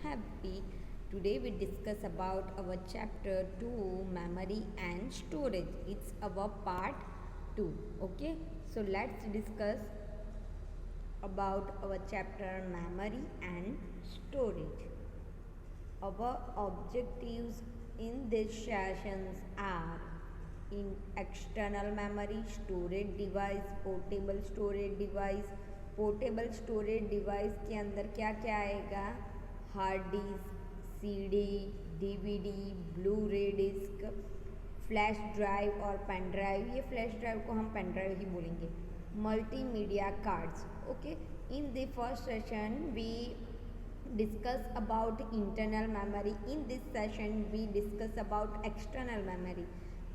happy. Today we discuss about our chapter 2 memory and storage. It's our part 2. Okay, so let's discuss about our chapter memory and storage. Our objectives in these sessions are in external memory, storage device, portable storage device. Portable storage device के अंदर क्या क्या आएगा? Hard disk, CD, DVD, blue रे disc, flash drive और pen drive. ये flash drive को हम पेन ड्राइव ही बोलेंगे. Multimedia cards. Okay, in the first session we discuss about internal memory. In this session we discuss about external memory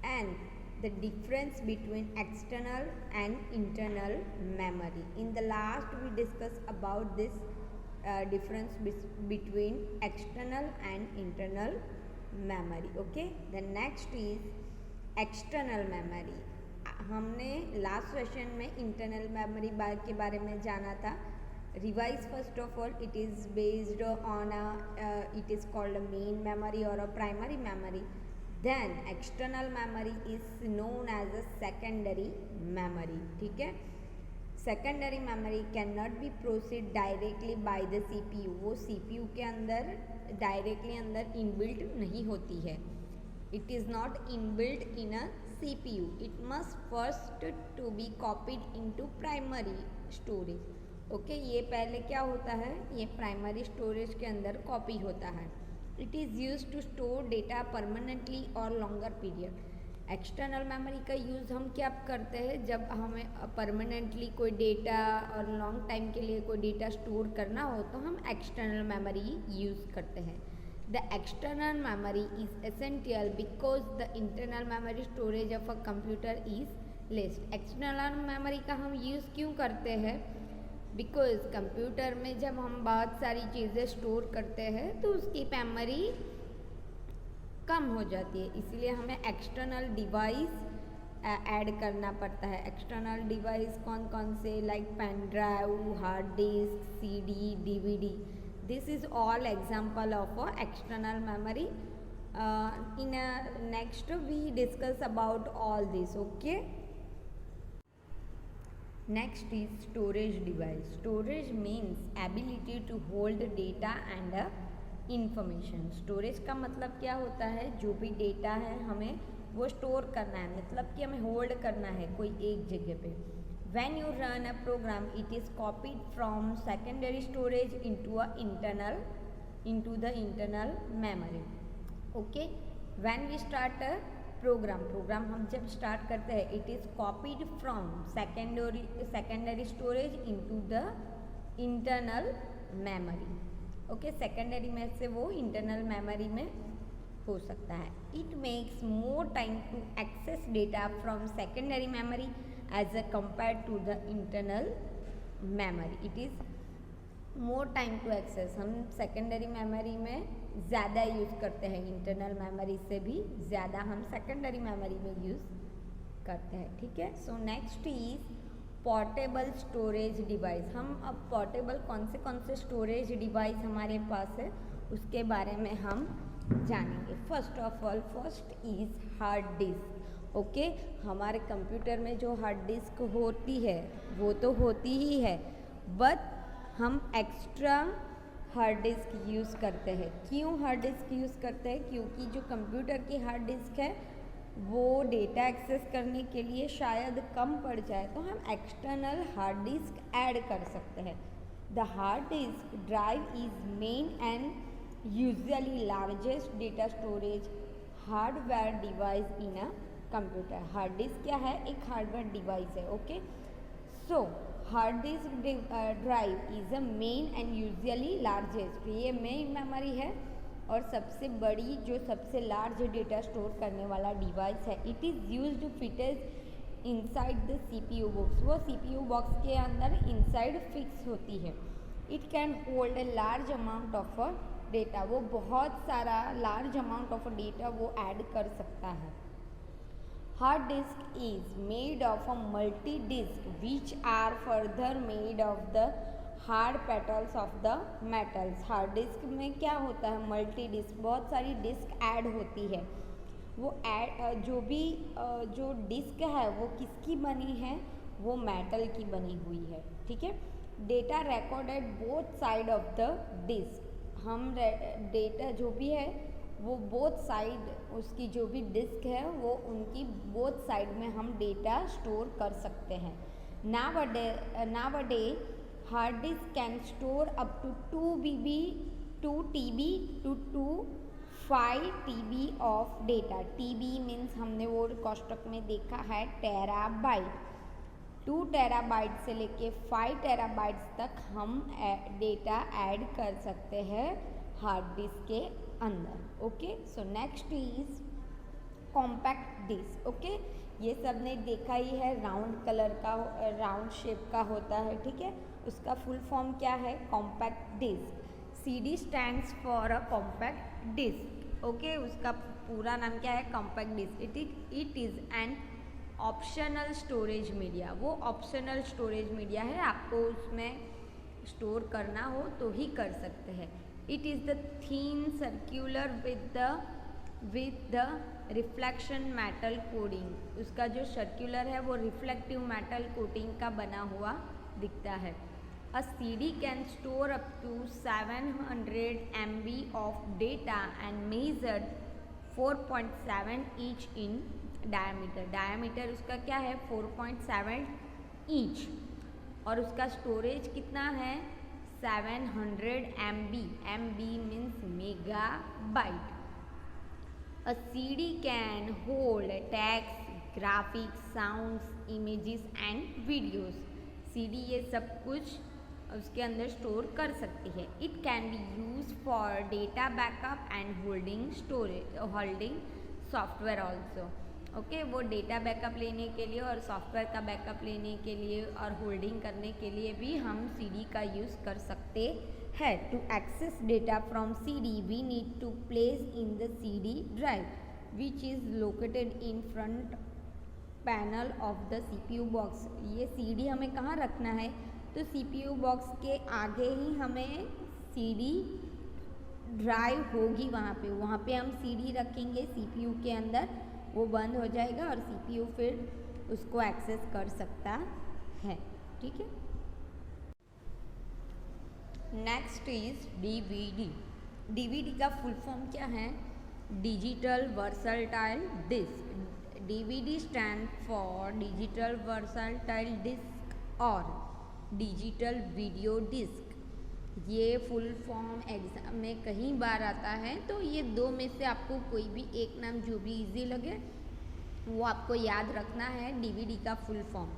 and the difference between external and internal memory. In the last we discussed about this difference between external and internal memory. Okay, the next is external memory. हमने last session में internal memory के बारे में जाना था. Revise first of all, it is based on it is called a main memory or a primary memory. Then external memory is known as a secondary memory. ठीक है, secondary memory cannot be processed directly by the CPU. वो CPU के अंदर directly अंदर inbuilt नहीं होती है. It is not inbuilt in a CPU. It must first to be copied into primary storage. Okay, ये पहले क्या होता है? ये प्राइमरी स्टोरेज के अंदर कॉपी होता है. It is use to store data permanently और लॉन्गर पीरियड. एक्सटर्नल मेमोरी का यूज़ हम क्या करते हैं? जब हमें परमानेंटली कोई डेटा और लॉन्ग टाइम के लिए कोई डेटा स्टोर करना हो तो हम एक्सटर्नल मेमोरी यूज़ करते हैं. The external memory is essential because the internal memory storage of a computer is less. External memory का हम यूज़ क्यों करते हैं? बिकॉज कंप्यूटर में जब हम बहुत सारी चीज़ें स्टोर करते हैं तो उसकी मेमोरी कम हो जाती है, इसलिए हमें एक्सटर्नल डिवाइस ऐड करना पड़ता है. एक्सटर्नल डिवाइस कौन कौन से? Like pen drive, hard disk, CD, DVD. This is all example of a external memory. In next we discuss about all this. Okay, next is storage device. Storage means ability to hold data and information. storage का मतलब क्या होता है? जो भी data है हमें वो स्टोर करना है, मतलब कि हमें होल्ड करना है कोई एक जगह पे. when you run a program it is copied from secondary storage into the internal memory. okay, when we start a program हम जब स्टार्ट करते हैं it is copied from secondary storage into the internal memory. Okay, secondary में से वो internal memory में हो सकता है. It makes more time to access data from secondary memory as a compare to the internal memory. It is more time to access. हम secondary memory में ज़्यादा यूज़ करते हैं, इंटरनल मेमोरी से भी ज़्यादा हम सेकेंडरी मेमोरी में यूज़ करते हैं. ठीक है, so next is portable storage device. हम अब पोर्टेबल कौन से स्टोरेज डिवाइस हमारे पास है उसके बारे में हम जानेंगे. First of all, first is hard disk. Okay, हमारे कंप्यूटर में जो हार्ड डिस्क होती है वो तो होती ही है, बट हम एक्स्ट्रा हार्ड डिस्क यूज़ करते हैं. क्यों हार्ड डिस्क यूज़ करते हैं? क्योंकि जो कंप्यूटर की हार्ड डिस्क है वो डेटा एक्सेस करने के लिए शायद कम पड़ जाए तो हम एक्सटर्नल हार्ड डिस्क ऐड कर सकते हैं. The hard disk drive is main and usually largest data storage hardware device in a computer. Hard disk क्या है? एक हार्डवेयर डिवाइस है. Okay, so hard disk drive is a main and usually largest. ये main memory है और सबसे बड़ी जो सबसे लार्ज डेटा स्टोर करने वाला डिवाइस है. It is used fitted inside the CPU box. वो CPU बॉक्स के अंदर इनसाइड फिक्स होती है. It can hold a large amount of data. वो बहुत सारा लार्ज अमाउंट ऑफ डेटा वो ऐड कर सकता है. Hard disk is made of a multi-disk which are further made of the hard petals of the metals. Hard disk में क्या होता है, मल्टी डिस्क, बहुत सारी डिस्क ऐड होती है। वो ऐड जो भी जो डिस्क है वो किसकी बनी है, वो मेटल की बनी हुई है, ठीक है। Data recorded both side of the disc, हम डेटा जो भी है वो बोथ साइड, उसकी जो भी डिस्क है वो उनकी बोथ साइड में हम डेटा स्टोर कर सकते हैं। Nowadays hard disk can store up to 2 TB to 5 TB of data। TB means हमने वो कोष्टक में देखा है टेराबाइट। 2 टेराबाइट से लेके 5 टेराबाइट्स तक हम डेटा ऐड कर सकते हैं हार्ड डिस्क के अंदर। Okay, so next is compact disc. Okay, ये सब ने देखा ही है, राउंड कलर का, राउंड शेप का होता है, ठीक है। उसका फुल फॉर्म क्या है, compact disc. CD stands for a compact disc. Okay, उसका पूरा नाम क्या है, compact disc. It is an optional storage media. वो ऑप्शनल स्टोरेज मीडिया है, आपको उसमें स्टोर करना हो तो ही कर सकते हैं। It is the thin circular with the reflection metal coating. उसका जो सर्क्यूलर है वो रिफ्लेक्टिव मेटल कोटिंग का बना हुआ दिखता है। A CD can store up to 700 MB of data and measured 4.7 inch in diameter. Diameter उसका क्या है, 4.7 इंच, और उसका स्टोरेज कितना है, 700 MB। MB means megabyte. A CD can hold text, graphics, sounds, images and videos। CD ये सब कुछ उसके अंदर स्टोर कर सकती है। It can be used for data backup and holding software also। Okay, वो डेटा बैकअप लेने के लिए और सॉफ्टवेयर का बैकअप लेने के लिए और होल्डिंग करने के लिए भी हम CD का यूज़ कर सकते हैं। To access data from CD we need to place in the CD drive which is located in front panel of the CPU box. ये CD हमें कहाँ रखना है, तो CPU बॉक्स के आगे ही हमें CD ड्राइव होगी, वहाँ पे हम CD रखेंगे CPU के अंदर, वो बंद हो जाएगा और CPU फिर उसको एक्सेस कर सकता है, ठीक है। Next is DVD। DVD का फुल फॉर्म क्या है, digital versatile disc. DVD stand for digital versatile disc और डिजिटल वीडियो डिस्क। ये फुल फॉर्म एग्ज़ाम में कहीं बार आता है, तो ये दो में से आपको कोई भी एक नाम जो भी इजी लगे वो आपको याद रखना है, DVD का full form.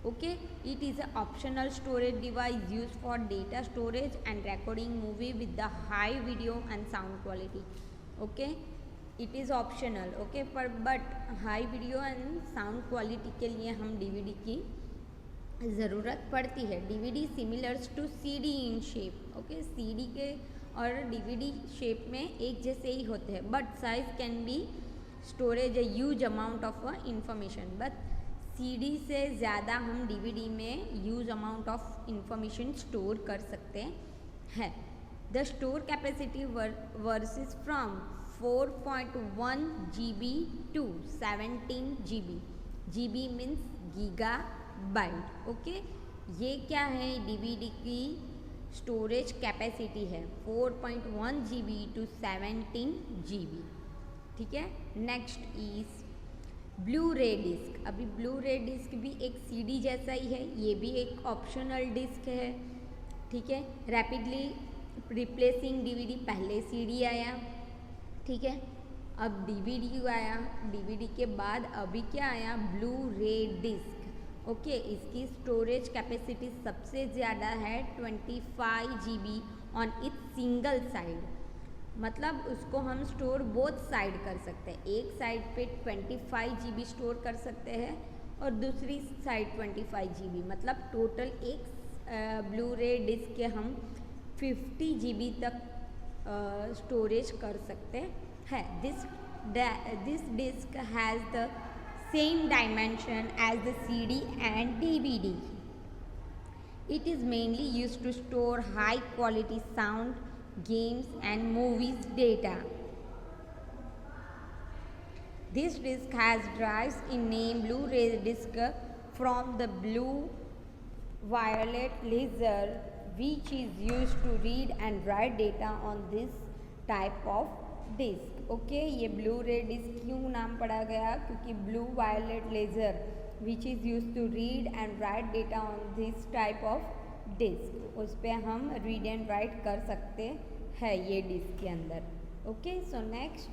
Okay, it is a optional storage device use for data storage and recording movie with the high video and sound quality. Okay, it is optional, okay, पर but high video and sound quality के लिए हम DVD की ज़रूरत पड़ती है। DVD similars to CD in shape. Okay, CD के और DVD शेप में एक जैसे ही होते हैं, but size can be storage a huge amount of information. But CD से ज़्यादा हम DVD में huge amount of information store कर सकते हैं। The store capacity varies from 4.1 GB to 17 GB। GB means gigabyte. Okay, ये क्या है, DVD की स्टोरेज कैपेसिटी है 4.1 GB टू 17 GB, ठीक है। नेक्स्ट इज ब्लू रे डिस्क। अभी ब्लू रे डिस्क भी एक CD जैसा ही है, ये भी एक ऑप्शनल डिस्क है, ठीक है। Rapidly replacing DVD। पहले CD आया, ठीक है, अब DVD आया, DVD के बाद अभी क्या आया, ब्लू रे डिस्क। ओके, इसकी स्टोरेज कैपेसिटी सबसे ज़्यादा है 25 GB on it's single side. मतलब उसको हम स्टोर बोथ साइड कर सकते हैं, एक साइड पे 25 GB स्टोर कर सकते हैं और दूसरी साइड 25 GB। मतलब टोटल एक ब्लू रे डिस्क के हम 50 GB तक स्टोरेज कर सकते हैं। This disc has the same dimension as the CD and DVD। It is mainly used to store high quality sound, games and movies data. This disk has drives in name Blu-ray disc from the blue violet laser, which is used to read and write data on this type of disc. Okay, ये blu रे disc क्यों नाम पड़ा गया? क्योंकि blue violet laser which is use to read and write data on this type of disc, उस पर हम रीड एंड राइट कर सकते हैं ये डिस्क के अंदर. Okay, so next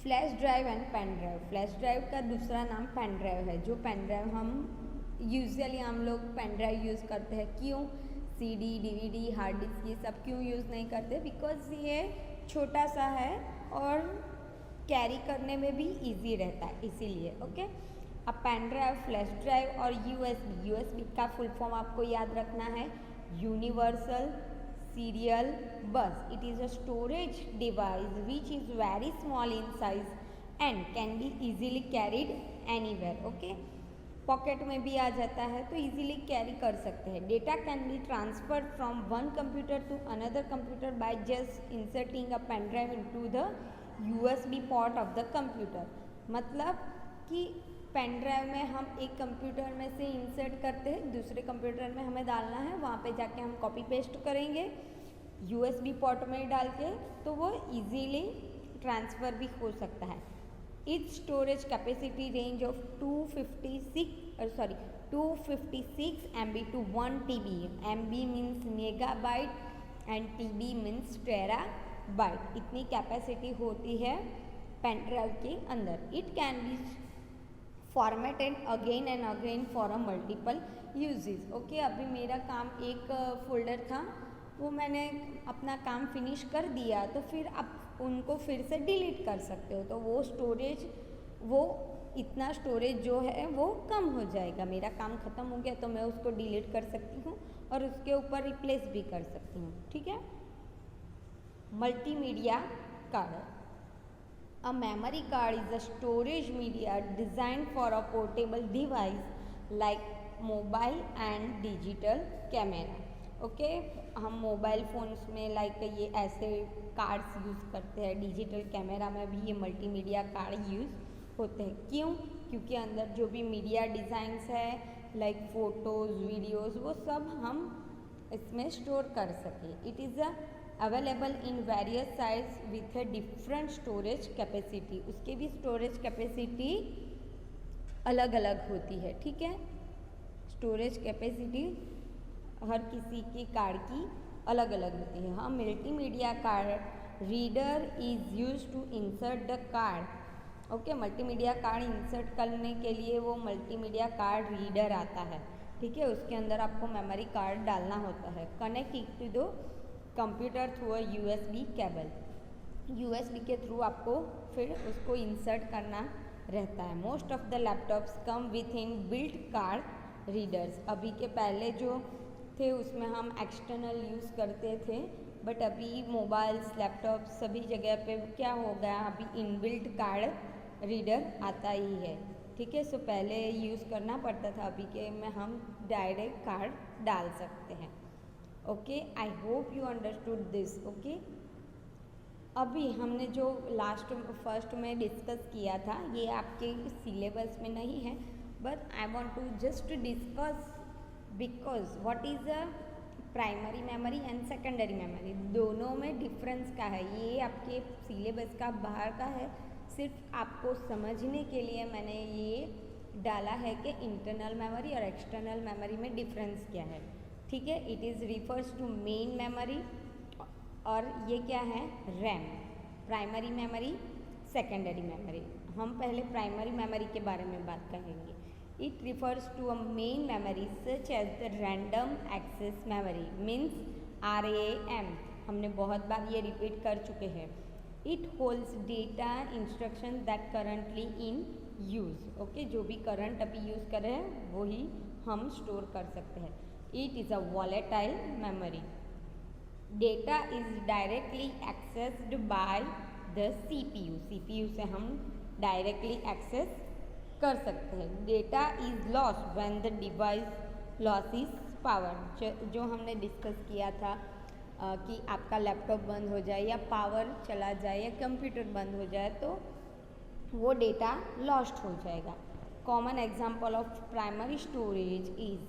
flash drive and pen drive. Flash drive का दूसरा नाम पेन ड्राइव है. जो पेन ड्राइव हम यूजुअली हम लोग पेन ड्राइव यूज़ करते हैं. क्यों? सीडी, डीवीडी, हार्ड डिस्क ये सब क्यों यूज़ नहीं करते? बिकॉज ये छोटा सा है और कैरी करने में भी इजी रहता है, इसीलिए. ओके, अब पेन ड्राइव, फ्लैश ड्राइव और यूएसबी. यूएसबी का फुल फॉर्म आपको याद रखना है, universal serial bus. It is a storage device which is very small in size and can be easily carried anywhere. Okay, pocket में भी आ जाता है तो इजीली कैरी कर सकते हैं. Data can be transferred from one computer to another computer by just inserting a pen drive into the USB port of the computer. मतलब कि पेन ड्राइव में हम एक कंप्यूटर में से इंसर्ट करते हैं, दूसरे कंप्यूटर में हमें डालना है, वहाँ पे जाके हम कॉपी पेस्ट करेंगे यूएसबी पोर्ट में डाल के, तो वो इजीली ट्रांसफ़र भी हो सकता है. Its storage capacity range of 256 MB to 1 TB. MB means megabyte and TB means terabyte. इतनी कैपेसिटी होती है पेन ड्राइव के अंदर. It can be formatted again and again for a multiple uses. Okay, अभी मेरा काम एक फोल्डर था, वो मैंने अपना काम फिनिश कर दिया, तो फिर आप उनको फिर से डिलीट कर सकते हो. तो वो स्टोरेज, वो इतना स्टोरेज जो है वो कम हो जाएगा. मेरा काम ख़त्म हो गया तो मैं उसको डिलीट कर सकती हूँ और उसके ऊपर रिप्लेस भी कर सकती हूँ. ठीक है. Multimedia card. A memory card is a storage media designed for a portable device like mobile and digital camera. Okay, हम मोबाइल फ़ोन्स में लाइक ये ऐसे कार्ड्स यूज़ करते हैं. डिजिटल कैमरा में भी ये मल्टीमीडिया कार्ड यूज़ होते हैं. क्यों? क्योंकि अंदर जो भी मीडिया डिज़ाइंस है लाइक फ़ोटोज़, वीडियोज़, वो सब हम इसमें स्टोर कर सकें. It is available in various size with a different storage capacity. उसके भी स्टोरेज कैपेसिटी अलग अलग होती है. ठीक है, स्टोरेज कैपेसिटी हर किसी की कार्ड की अलग अलग होती है. हाँ, multimedia card reader is use to insert the card. Okay, multimedia card insert करने के लिए वो मल्टीमीडिया कार्ड रीडर आता है. ठीक है, उसके अंदर आपको मेमोरी कार्ड डालना होता है. Connect it to the computer through a USB cable. USB के थ्रू आपको फिर उसको इंसर्ट करना रहता है. Most of the laptops come with in built card readers. अभी के पहले जो थे उसमें हम एक्सटर्नल यूज़ करते थे, बट अभी मोबाइल्स, लैपटॉप्स सभी जगह पे क्या हो गया, अभी इनबिल्ट कार्ड रीडर आता ही है. ठीक है, सो पहले यूज़ करना पड़ता था, अभी के में हम डायरेक्ट कार्ड डाल सकते हैं. Okay, I hope you understood this. Okay, अभी हमने जो फर्स्ट में डिस्कस किया था ये आपके सिलेबस में नहीं है, but I want to just discuss because what is a primary memory and secondary memory. दोनों में डिफरेंस क्या है ये आपके सिलेबस का बाहर का है. सिर्फ आपको समझने के लिए मैंने ये डाला है कि इंटरनल मेमोरी और एक्सटर्नल मेमोरी में डिफरेंस क्या है. ठीक है, it is refers to main memory और ये क्या है, RAM. Primary memory, secondary memory. हम पहले प्राइमरी मेमोरी के बारे में बात करेंगे. It refers to a main memory such as the random access memory means RAM. हमने बहुत बार ये रिपीट कर चुके हैं. It holds data instruction that currently in use. Okay, जो भी करंट अभी यूज़ कर रहे हैं वही हम स्टोर कर सकते हैं. It is a volatile memory. Data is directly accessed by the CPU. CPU से हम directly access कर सकते हैं. Data is lost when the device losses power, जो हमने डिस्कस किया था कि आपका लैपटॉप बंद हो जाए या पावर चला जाए या कंप्यूटर बंद हो जाए तो वो डेटा लॉस्ट हो जाएगा। Common example of primary storage is,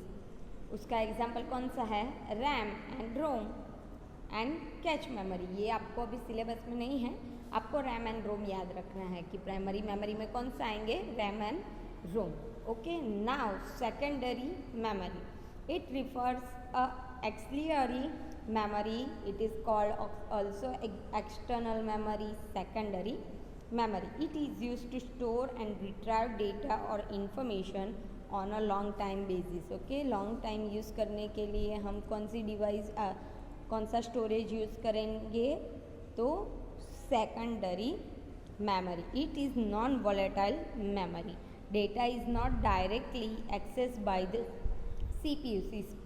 उसका एग्जाम्पल कौन सा है, RAM and ROM and cache memory. ये आपको अभी सिलेबस में नहीं है, आपको रैम एंड रोम याद रखना है कि प्राइमरी मेमोरी में कौन सा आएंगे, RAM and ROM. Okay, now secondary memory, it refers a auxiliary memory, it is called also external memory, secondary memory. It is used to store and retrieve data or information on a long time basis. Okay, long time use करने के लिए हम कौन सी device कौन सा storage use करेंगे, तो secondary memory. It is non-volatile memory. Data is not directly accessed by the CPU.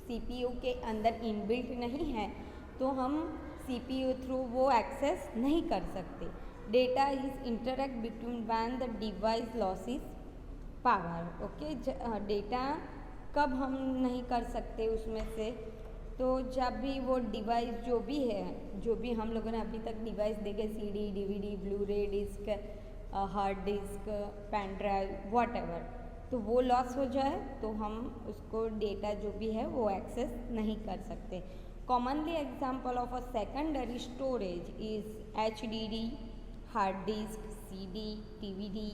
CPU के अंदर इनबिल्ट नहीं है तो हम CPU थ्रू वो एक्सेस नहीं कर सकते। Data is interact between when the device losses power. Okay, data कब हम नहीं कर सकते उसमें से, तो जब भी वो डिवाइस जो भी है, जो भी हम लोगों ने अभी तक डिवाइस देखे, CD, DVD, blu ray disc, hard disk, pen drive, whatever, तो वो लॉस हो जाए तो हम उसको डेटा जो भी है वो एक्सेस नहीं कर सकते। Commonly example of a secondary storage is HDD, hard disk, CD, DVD,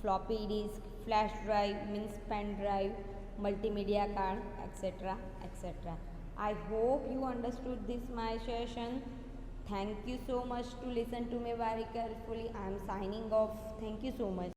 floppy disk, flash drive means pen drive, multimedia card, etcetera etcetera. I hope you understood this my session. Thank you so much to listen to me very carefully. I am signing off. Thank you so much.